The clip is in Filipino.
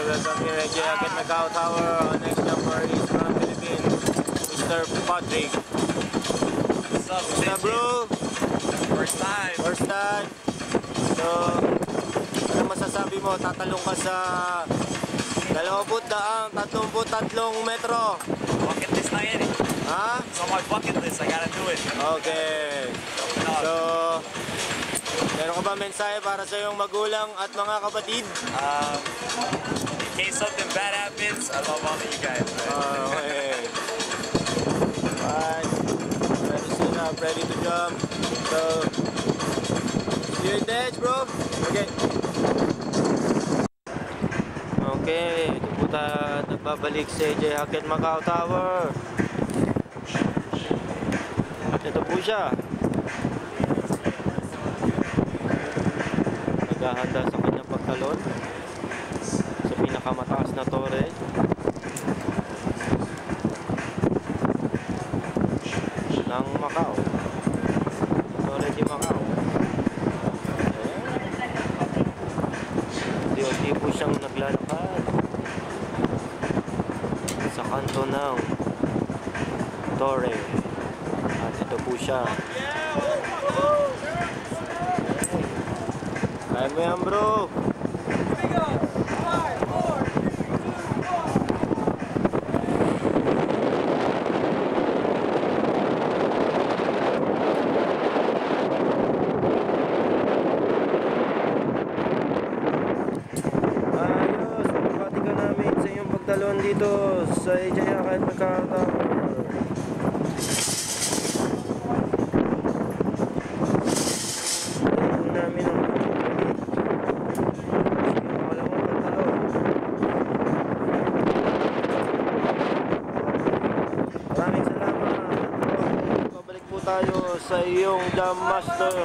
welcome here at Jacket Macau Tower. Our next number is from Philippines, Mr. Patrick. What's up, bro? First time. First time. So, ano masasabi mo? Tatalong ka sa 33 metro. Bucket list na yan eh. Ha? It's on my bucket list. I gotta do it. Okay. So, meron ka ba mensahe para sa iyong magulang at mga kapatid? In case something bad happens, I love all of you guys. Okay. Alright. Ready to sit up, ready to jump. So, see you in the edge, bro. Okay. Okay, ito po tayo nagbabalik sa Jacket Macau Tower. At ito po siya. Naghahanda sa kanyang pagtalon sa pinakamataas na tore ng Macau. Torre de Macau. Unti-unti po siyang naglalakad sa kanto ng Torre. At ito po siya. Kaya mo yan, bro. Talon dito sa Jacket Macau Tower. Talon namin ang makalawang talon. Maraming salamat. Babalik po tayo sa iyong Jam Master